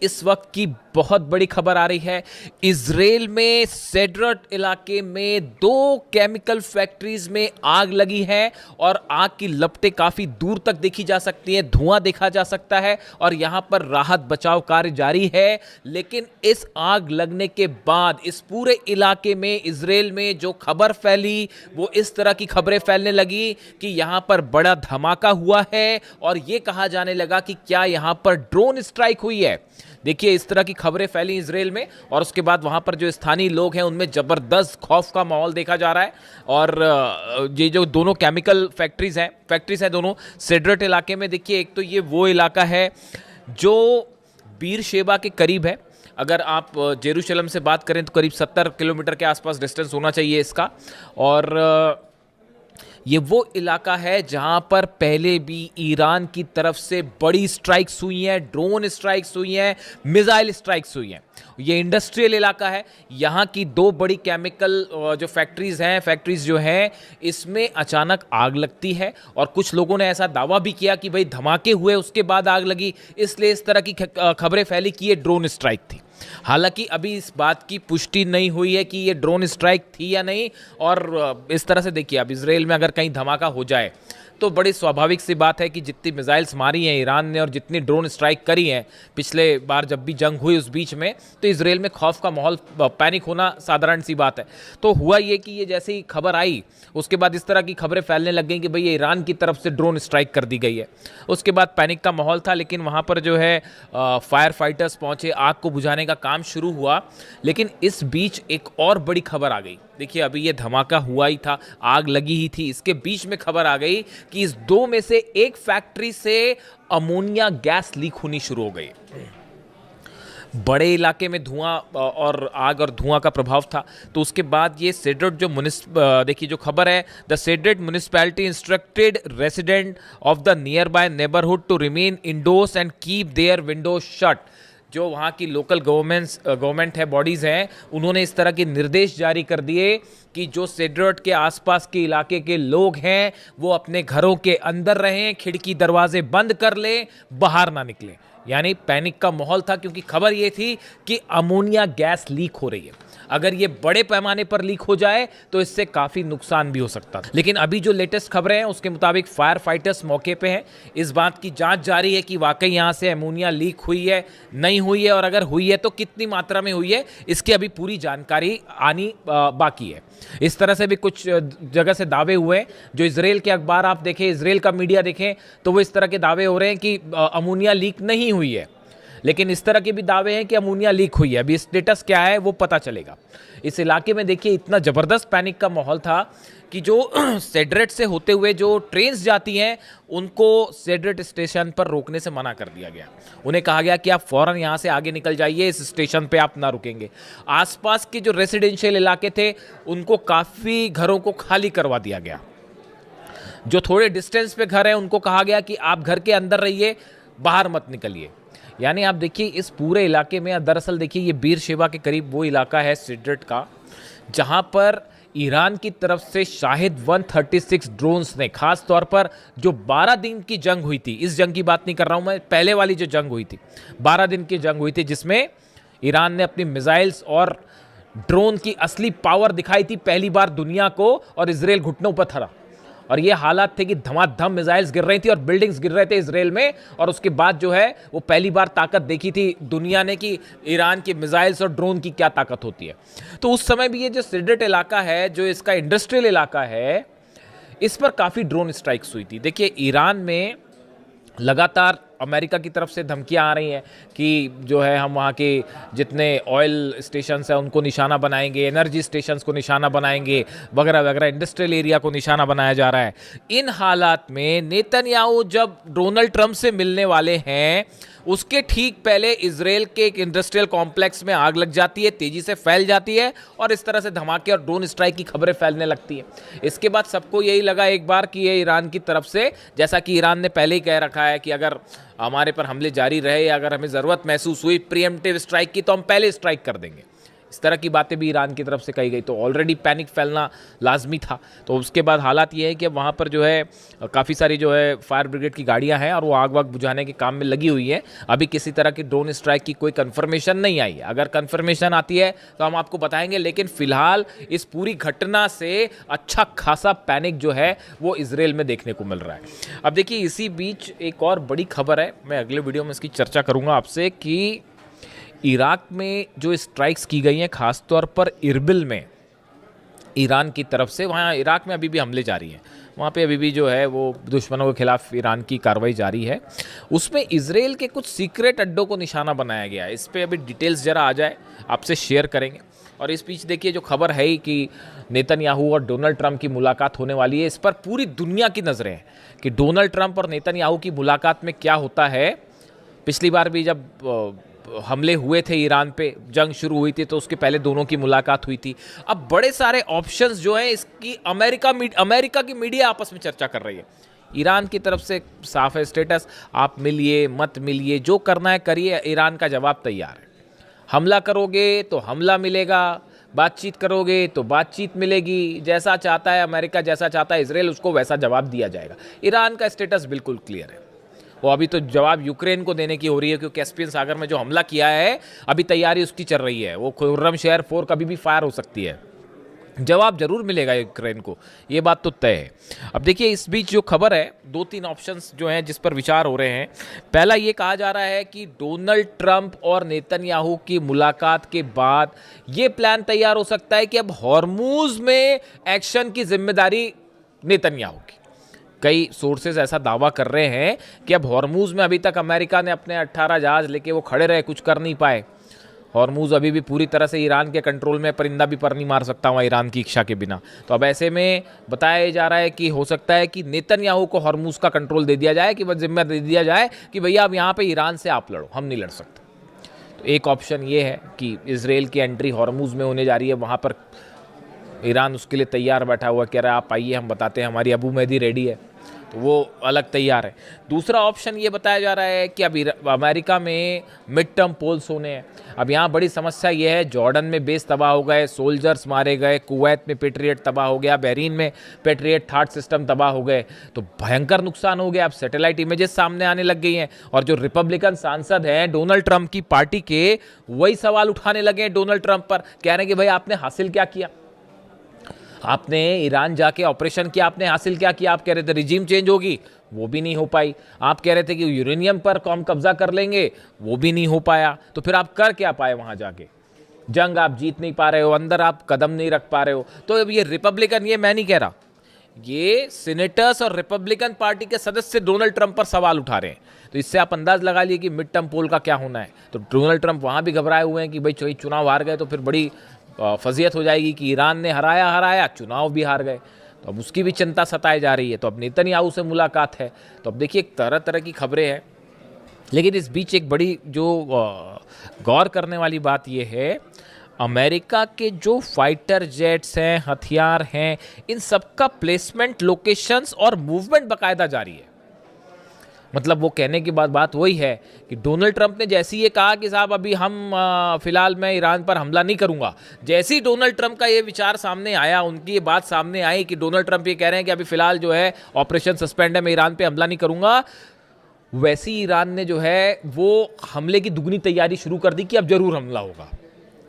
इस वक्त की बहुत बड़ी खबर आ रही है। इजराइल में सेड्रट इलाके में 2 केमिकल फैक्ट्रीज में आग लगी है और आग की लपटें काफी दूर तक देखी जा सकती हैं, धुआं देखा जा सकता है और यहां पर राहत बचाव कार्य जारी है। लेकिन इस आग लगने के बाद इस पूरे इलाके में इजराइल में जो खबर फैली वो इस तरह की खबरें फैलने लगी कि यहां पर बड़ा धमाका हुआ है और यह कहा जाने लगा कि क्या यहां पर ड्रोन स्ट्राइक हुई है। देखिए, इस तरह की खबरें फैली इजराइल में और उसके बाद वहां पर जो स्थानीय लोग हैं उनमें जबरदस्त खौफ का माहौल देखा जा रहा है। और ये जो दोनों केमिकल फैक्ट्रीज हैं दोनों सेड्रट इलाके में। देखिए, एक तो ये वो इलाका है जो बीर शेबा के करीब है। अगर आप जेरूशलम से बात करें तो करीब 70 किलोमीटर के आसपास डिस्टेंस होना चाहिए इसका। और ये वो इलाका है जहां पर पहले भी ईरान की तरफ से बड़ी स्ट्राइक्स हुई हैं, ड्रोन स्ट्राइक्स हुई हैं, मिसाइल स्ट्राइक्स हुई हैं। ये इंडस्ट्रियल इलाका है। यहाँ की 2 बड़ी केमिकल जो फैक्ट्रीज जो हैं इसमें अचानक आग लगती है और कुछ लोगों ने ऐसा दावा भी किया कि भाई धमाके हुए उसके बाद आग लगी, इसलिए इस तरह की खबरें फैली कि ये ड्रोन स्ट्राइक थी। हालांकि अभी इस बात की पुष्टि नहीं हुई है कि ये ड्रोन स्ट्राइक थी या नहीं। और इस तरह से देखिए, अब इजराइल में अगर कहीं धमाका हो जाए तो बड़ी स्वाभाविक सी बात है कि जितनी मिसाइल्स मारी हैं ईरान ने और जितनी ड्रोन स्ट्राइक करी हैं पिछले बार जब भी जंग हुई उस बीच में, तो इजराइल में खौफ का माहौल, पैनिक होना साधारण सी बात है। तो हुआ ये कि ये जैसे ही खबर आई उसके बाद इस तरह की खबरें फैलने लग गई कि भाई ये ईरान की तरफ से ड्रोन स्ट्राइक कर दी गई है। उसके बाद पैनिक का माहौल था, लेकिन वहाँ पर जो है फायर फाइटर्स पहुँचे, आग को बुझाने का काम शुरू हुआ। लेकिन इस बीच एक और बड़ी खबर आ गई। देखिए, अभी ये धमाका हुआ ही था, आग लगी ही थी, इसके बीच में खबर आ गई कि इस 2 में से एक फैक्ट्री से अमोनिया गैस लीक होनी शुरू हो गई। बड़े इलाके में धुआं और आग और धुआं का प्रभाव था। तो उसके बाद ये सेड्रट जो देखिए जो खबर है, the Sderot municipality instructed resident of the nearby neighbourhood to remain indoors and keep their windows shut. जो वहाँ की लोकल गवर्नमेंट है, बॉडीज़ हैं, उन्होंने इस तरह के निर्देश जारी कर दिए कि जो सेड्रट के आसपास के इलाके के लोग हैं वो अपने घरों के अंदर रहें, खिड़की दरवाजे बंद कर लें, बाहर ना निकलें। यानी पैनिक का माहौल था क्योंकि खबर ये थी कि अमोनिया गैस लीक हो रही है। अगर ये बड़े पैमाने पर लीक हो जाए तो इससे काफ़ी नुकसान भी हो सकता था। लेकिन अभी जो लेटेस्ट खबरें हैं उसके मुताबिक फायर फाइटर्स मौके पे हैं। इस बात की जांच जारी है कि वाकई यहाँ से अमोनिया लीक हुई है, नहीं हुई है, और अगर हुई है तो कितनी मात्रा में हुई है, इसकी अभी पूरी जानकारी आनी बाकी है। इस तरह से भी कुछ जगह से दावे हुए हैं। जो इजराइल के अखबार आप देखें, इजराइल का मीडिया देखें, तो वो इस तरह के दावे हो रहे हैं कि अमोनिया लीक नहीं हुई है। लेकिन इस तरह के भी दावे हैं कि अमोनिया लीक हुई है। अभी स्टेटस क्या है वो पता चलेगा। इस इलाके में देखिए इतना ज़बरदस्त पैनिक का माहौल था कि जो सेड्रट से होते हुए जो ट्रेन्स जाती हैं उनको सेड्रट स्टेशन पर रोकने से मना कर दिया गया। उन्हें कहा गया कि आप फ़ौरन यहाँ से आगे निकल जाइए, इस स्टेशन पे आप ना रुकेंगे। आसपास के जो रेसिडेंशियल इलाके थे उनको काफ़ी घरों को खाली करवा दिया गया। जो थोड़े डिस्टेंस पे घर हैं उनको कहा गया कि आप घर के अंदर रहिए, बाहर मत निकलिए। यानी आप देखिए इस पूरे इलाके में, दरअसल देखिए ये बीर शेबा के करीब वो इलाका है सेड्रट का जहां पर ईरान की तरफ से शाहिद 136 ड्रोन्स ने, खास तौर पर जो 12 दिन की जंग हुई थी, इस जंग की बात नहीं कर रहा हूं मैं, पहले वाली जो जंग हुई थी 12 दिन की जंग हुई थी जिसमें ईरान ने अपनी मिसाइल्स और ड्रोन की असली पावर दिखाई थी पहली बार दुनिया को, और इजराइल घुटनों पर था। और ये हालात थे कि धमाधम मिसाइल्स गिर रही थी और बिल्डिंग्स गिर रहे थे इजराइल में। और उसके बाद जो है वो पहली बार ताकत देखी थी दुनिया ने कि ईरान की मिसाइल्स और ड्रोन की क्या ताकत होती है। तो उस समय भी ये जो सेड्रट इलाका है, जो इसका इंडस्ट्रियल इलाका है, इस पर काफ़ी ड्रोन स्ट्राइक्स हुई थी। देखिए, ईरान में लगातार अमेरिका की तरफ से धमकियां आ रही हैं कि जो है हम वहाँ के जितने ऑयल स्टेशंस हैं उनको निशाना बनाएंगे, एनर्जी स्टेशंस को निशाना बनाएंगे, वगैरह वगैरह, इंडस्ट्रियल एरिया को निशाना बनाया जा रहा है। इन हालात में नेतन्याहू जब डोनाल्ड ट्रंप से मिलने वाले हैं उसके ठीक पहले इजराइल के एक इंडस्ट्रियल कॉम्प्लेक्स में आग लग जाती है, तेजी से फैल जाती है और इस तरह से धमाके और ड्रोन स्ट्राइक की खबरें फैलने लगती हैं। इसके बाद सबको यही लगा एक बार कि ये ईरान की तरफ से, जैसा कि ईरान ने पहले ही कह रखा है कि अगर हमारे पर हमले जारी रहे या अगर हमें ज़रूरत महसूस हुई प्रीएम्प्टिव स्ट्राइक की तो हम पहले स्ट्राइक कर देंगे। इस तरह की बातें भी ईरान की तरफ से कही गई। तो ऑलरेडी पैनिक फैलना लाजमी था। तो उसके बाद हालात ये है कि अब वहाँ पर जो है काफ़ी सारी जो है फायर ब्रिगेड की गाड़ियाँ हैं और वो आग वाग बुझाने के काम में लगी हुई है। अभी किसी तरह की ड्रोन स्ट्राइक की कोई कन्फर्मेशन नहीं आई है। अगर कन्फर्मेशन आती है तो हम आपको बताएंगे, लेकिन फिलहाल इस पूरी घटना से अच्छा खासा पैनिक जो है वो इजराइल में देखने को मिल रहा है। अब देखिए, इसी बीच एक और बड़ी खबर है, मैं अगले वीडियो में इसकी चर्चा करूंगा आपसे, कि इराक में जो स्ट्राइक्स की गई हैं खासतौर पर इरबिल में ईरान की तरफ से, वहाँ इराक में अभी भी हमले जारी हैं, वहाँ पे अभी भी जो है वो दुश्मनों के खिलाफ ईरान की कार्रवाई जारी है। उसमें इजराइल के कुछ सीक्रेट अड्डों को निशाना बनाया गया है। इस पर अभी डिटेल्स ज़रा आ जाए आपसे शेयर करेंगे। और इस बीच देखिए, जो खबर है ही कि नेतन्याहू और डोनाल्ड ट्रंप की मुलाकात होने वाली है, इस पर पूरी दुनिया की नज़रें हैं कि डोनाल्ड ट्रंप और नेतन्याहू की मुलाकात में क्या होता है। पिछली बार भी जब हमले हुए थे ईरान पे, जंग शुरू हुई थी, तो उसके पहले दोनों की मुलाकात हुई थी। अब बड़े सारे ऑप्शंस जो हैं इसकी अमेरिका की मीडिया आपस में चर्चा कर रही है। ईरान की तरफ से साफ है स्टेटस, आप मिलिए मत मिलिए, जो करना है करिए, ईरान का जवाब तैयार है। हमला करोगे तो हमला मिलेगा, बातचीत करोगे तो बातचीत मिलेगी, जैसा चाहता है अमेरिका, जैसा चाहता है इजराइल, उसको वैसा जवाब दिया जाएगा। ईरान का स्टेटस बिल्कुल क्लियर है। वो अभी तो जवाब यूक्रेन को देने की हो रही है, क्योंकि कैस्पियन सागर में जो हमला किया है अभी तैयारी उसकी चल रही है। वो खुर्रमशहर 4 कभी भी फायर हो सकती है। जवाब जरूर मिलेगा यूक्रेन को, ये बात तो तय है। अब देखिए, इस बीच जो खबर है, 2-3 ऑप्शंस जो हैं जिस पर विचार हो रहे हैं। पहला ये कहा जा रहा है कि डोनाल्ड ट्रंप और नेतन्याहू की मुलाकात के बाद ये प्लान तैयार हो सकता है कि अब हॉर्मूज में एक्शन की जिम्मेदारी नेतन्याहू की। कई सोर्सेज ऐसा दावा कर रहे हैं कि अब हॉर्मूज में अभी तक अमेरिका ने अपने 18 जहाज लेके वो खड़े रहे, कुछ कर नहीं पाए। हॉर्मूज अभी भी पूरी तरह से ईरान के कंट्रोल में, परिंदा भी पर नहीं मार सकता वहाँ ईरान की इच्छा के बिना। तो अब ऐसे में बताया जा रहा है कि हो सकता है कि नेतन्याहू को हॉर्मूज का कंट्रोल दे दिया जाए, कि बस जिम्मा दे दिया जाए कि भैया अब यहाँ पे ईरान से आप लड़ो, हम नहीं लड़ सकते। तो एक ऑप्शन ये है कि इजराइल की एंट्री हॉर्मूज में होने जा रही है, वहाँ पर ईरान उसके लिए तैयार बैठा हुआ, कह रहा है आप आइए, हम बताते हैं, हमारी अबू मेहदी रेडी है, तो वो अलग तैयार है। दूसरा ऑप्शन ये बताया जा रहा है कि अब अमेरिका में मिड टर्म पोल्स होने हैं। अब यहाँ बड़ी समस्या ये है, जॉर्डन में बेस तबाह हो गए, सोल्जर्स मारे गए, कुवैत में पेट्रियट तबाह हो गया, बहरीन में पेट्रियट थर्ड सिस्टम तबाह हो गए, तो भयंकर नुकसान हो गया। अब सैटेलाइट इमेजेस सामने आने लग गई हैं, और जो रिपब्लिकन सांसद हैं डोनाल्ड ट्रंप की पार्टी के, वही सवाल उठाने लगे हैं डोनाल्ड ट्रंप पर, कह रहे हैं कि भाई आपने हासिल क्या किया, आपने ईरान जाके ऑपरेशन किया, आपने हासिल क्या किया। आप कह रहे थे रिजीम चेंज होगी, वो भी नहीं हो पाई। आप कह रहे थे कि यूरेनियम पर हम कब्जा कर लेंगे, वो भी नहीं हो पाया। तो फिर आप कर क्या पाए वहां जाके? जंग आप जीत नहीं पा रहे हो, अंदर आप कदम नहीं रख पा रहे हो। तो अब ये रिपब्लिकन, ये मैं नहीं कह रहा, ये सीनेटर्स और रिपब्लिकन पार्टी के सदस्य डोनाल्ड ट्रंप पर सवाल उठा रहे हैं। तो इससे आप अंदाज लगा लिए कि मिड टर्म पोल का क्या होना है। तो डोनाल्ड ट्रंप वहां भी घबराए हुए हैं कि भाई चुनाव हार गए तो फिर बड़ी फजीयत हो जाएगी कि ईरान ने हराया, चुनाव भी हार गए। तो अब उसकी भी चिंता सताई जा रही है। तो अब नेतन्याहू से मुलाकात है। तो अब देखिए, तरह तरह की खबरें हैं। लेकिन इस बीच एक बड़ी जो गौर करने वाली बात यह है, अमेरिका के जो फाइटर जेट्स हैं, हथियार हैं, इन सबका प्लेसमेंट, लोकेशंस और मूवमेंट बाकायदा जारी है। मतलब वो कहने की बात वही है कि डोनाल्ड ट्रंप ने जैसे ये कहा कि साहब अभी हम फिलहाल मैं ईरान पर हमला नहीं करूंगा, जैसे ही डोनाल्ड ट्रंप का ये विचार सामने आया, उनकी ये बात सामने आई कि डोनाल्ड ट्रंप ये कह रहे हैं कि अभी फिलहाल जो है ऑपरेशन सस्पेंड है, मैं ईरान पे हमला नहीं करूंगा, वैसे ही ईरान ने जो है वो हमले की दुगनी तैयारी शुरू कर दी कि अब जरूर हमला होगा।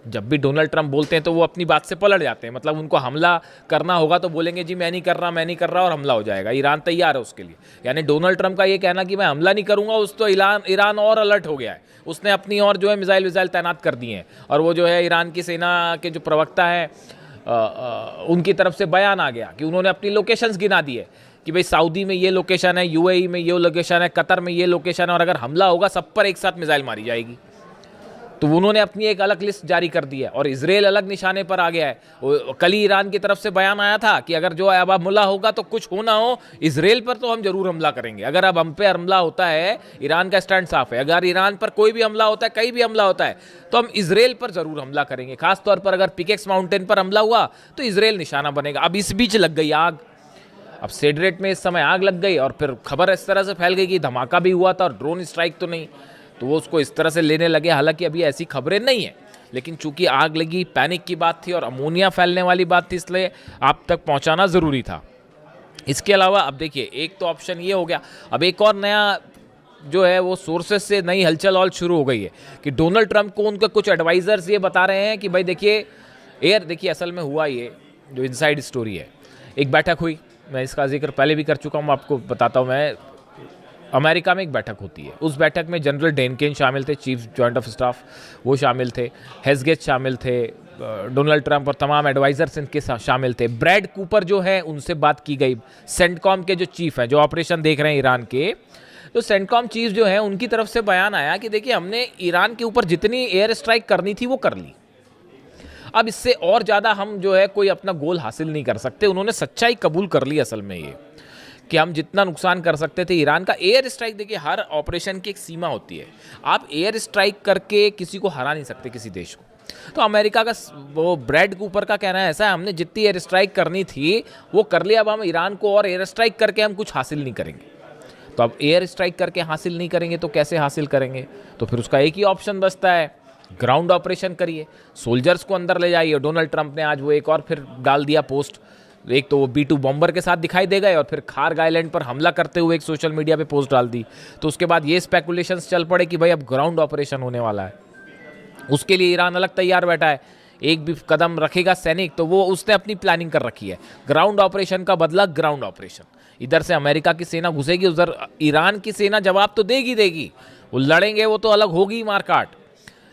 जब भी डोनाल्ड ट्रंप बोलते हैं तो वो अपनी बात से पलट जाते हैं। मतलब उनको हमला करना होगा तो बोलेंगे जी मैं नहीं कर रहा, और हमला हो जाएगा। ईरान तैयार है उसके लिए। यानी डोनाल्ड ट्रंप का ये कहना कि मैं हमला नहीं करूंगा, उस तो ईरान और अलर्ट हो गया है। उसने अपनी और जो है मिसाइल तैनात कर दिए हैं। और वो जो है ईरान की सेना के जो प्रवक्ता है उनकी तरफ से बयान आ गया कि उन्होंने अपनी लोकेशंस गिना दी है कि भाई सऊदी में ये लोकेशन है, यूएई में ये लोकेशन है, कतर में ये लोकेशन है, और अगर हमला होगा सब पर एक साथ मिसाइल मारी जाएगी। तो उन्होंने अपनी एक अलग लिस्ट जारी कर दी है। और इजराइल अलग निशाने पर आ गया है। कल ही ईरान की तरफ से बयान आया था कि अगर जो अब हमला होगा तो कुछ हो ना हो, इजराइल पर तो हम जरूर हमला करेंगे। अगर अब हम पे हमला होता है, ईरान का स्टैंड साफ है, अगर ईरान पर कोई भी हमला होता है, कहीं भी हमला होता है, तो हम इजराइल पर जरूर हमला करेंगे। खासतौर पर अगर पिकेक्स माउंटेन पर हमला हुआ तो इजराइल निशाना बनेगा। अब इस बीच लग गई आग। अब सेड्रेट में इस समय आग लग गई, और फिर खबर इस तरह से फैल गई कि धमाका भी हुआ था और ड्रोन स्ट्राइक तो नहीं, तो वो उसको इस तरह से लेने लगे। हालांकि अभी ऐसी खबरें नहीं है, लेकिन चूंकि आग लगी, पैनिक की बात थी और अमोनिया फैलने वाली बात थी, इसलिए आप तक पहुंचाना ज़रूरी था। इसके अलावा अब देखिए, एक तो ऑप्शन ये हो गया, अब एक और नया जो है वो सोर्सेस से नई हलचल और शुरू हो गई है कि डोनाल्ड ट्रंप को उनके कुछ एडवाइजर्स ये बता रहे हैं कि भाई देखिए असल में हुआ ये जो इनसाइड स्टोरी है, एक बैठक हुई, मैं इसका जिक्र पहले भी कर चुका हूँ, आपको बताता हूँ मैं। अमेरिका में एक बैठक होती है, उस बैठक में जनरल डेनकेन शामिल थे, चीफ जॉइंट ऑफ स्टाफ, वो शामिल थे, हेस्गेट शामिल थे, डोनाल्ड ट्रंप और तमाम एडवाइजर्स इनके शामिल थे। ब्रैड कूपर जो है उनसे बात की गई, सेंटकॉम के जो चीफ हैं, जो ऑपरेशन देख रहे हैं ईरान के, तो सेंटकॉम चीफ जो है उनकी तरफ से बयान आया कि देखिए हमने ईरान के ऊपर जितनी एयर स्ट्राइक करनी थी वो कर ली, अब इससे और ज़्यादा हम जो है कोई अपना गोल हासिल नहीं कर सकते। उन्होंने सच्चाई कबूल कर ली असल में ये कि हम जितना नुकसान कर सकते थे ईरान का। एयर स्ट्राइक, देखिए हर ऑपरेशन की एक सीमा होती है, आप एयर स्ट्राइक करके किसी को हरा नहीं सकते, किसी देश को। तो अमेरिका का वो ब्रैड कूपर का कहना है ऐसा है, हमने जितनी एयर स्ट्राइक करनी थी वो कर लिया, अब हम ईरान को और एयर स्ट्राइक करके हम कुछ हासिल नहीं करेंगे। तो अब एयर स्ट्राइक करके हासिल नहीं करेंगे तो कैसे हासिल करेंगे? तो फिर उसका एक ही ऑप्शन बचता है, ग्राउंड ऑपरेशन करिए, सोल्जर्स को अंदर ले जाइए। डोनाल्ड ट्रंप ने आज वो एक और फिर डाल दिया पोस्ट, एक तो वो B-2 बॉम्बर के साथ दिखाई दे गए और फिर खार्ग आइलैंड पर हमला करते हुए एक सोशल मीडिया पे पोस्ट डाल दी। तो उसके बाद ये स्पेकुलेशंस चल पड़े कि भाई अब ग्राउंड ऑपरेशन होने वाला है, उसके लिए ईरान अलग तैयार बैठा है। एक भी कदम रखेगा सैनिक तो वो उसने अपनी प्लानिंग कर रखी है, ग्राउंड ऑपरेशन का बदला ग्राउंड ऑपरेशन। इधर से अमेरिका की सेना घुसेगी, उधर ईरान की सेना जवाब तो देगी, वो लड़ेंगे, वो तो अलग होगी मारकाट,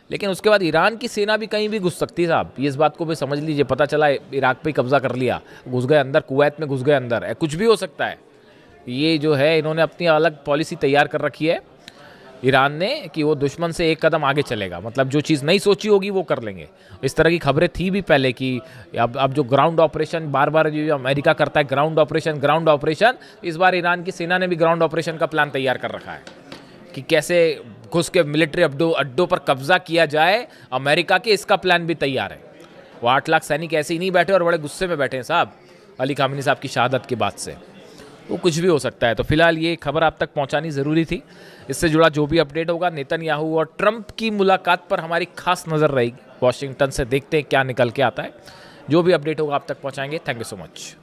लेकिन उसके बाद ईरान की सेना भी कहीं भी घुस सकती है साहब, ये इस बात को भी समझ लीजिए। पता चला इराक पे कब्जा कर लिया, घुस गए अंदर, कुवैत में घुस गए अंदर, कुछ भी हो सकता है। ये जो है इन्होंने अपनी अलग पॉलिसी तैयार कर रखी है ईरान ने कि वो दुश्मन से एक कदम आगे चलेगा, मतलब जो चीज़ नहीं सोची होगी वो कर लेंगे। इस तरह की खबरें थी भी पहले कि अब जो ग्राउंड ऑपरेशन बार बार जो अमेरिका करता है, ग्राउंड ऑपरेशन, इस बार ईरान की सेना ने भी ग्राउंड ऑपरेशन का प्लान तैयार कर रखा है कि कैसे घुस के मिलिट्री अड्डों पर कब्जा किया जाए अमेरिका के, इसका प्लान भी तैयार है। वो 8 लाख सैनिक ऐसे ही नहीं बैठे और बड़े गुस्से में बैठे हैं साहब अली खामेनी साहब की शहादत के बाद से, वो कुछ भी हो सकता है। तो फिलहाल ये खबर आप तक पहुंचानी ज़रूरी थी। इससे जुड़ा जो भी अपडेट होगा, नेतन्याहू और ट्रंप की मुलाकात पर हमारी खास नज़र रहेगी वाशिंगटन से, देखते हैं क्या निकल के आता है। जो भी अपडेट होगा आप तक पहुंचाएंगे। Thank you so much.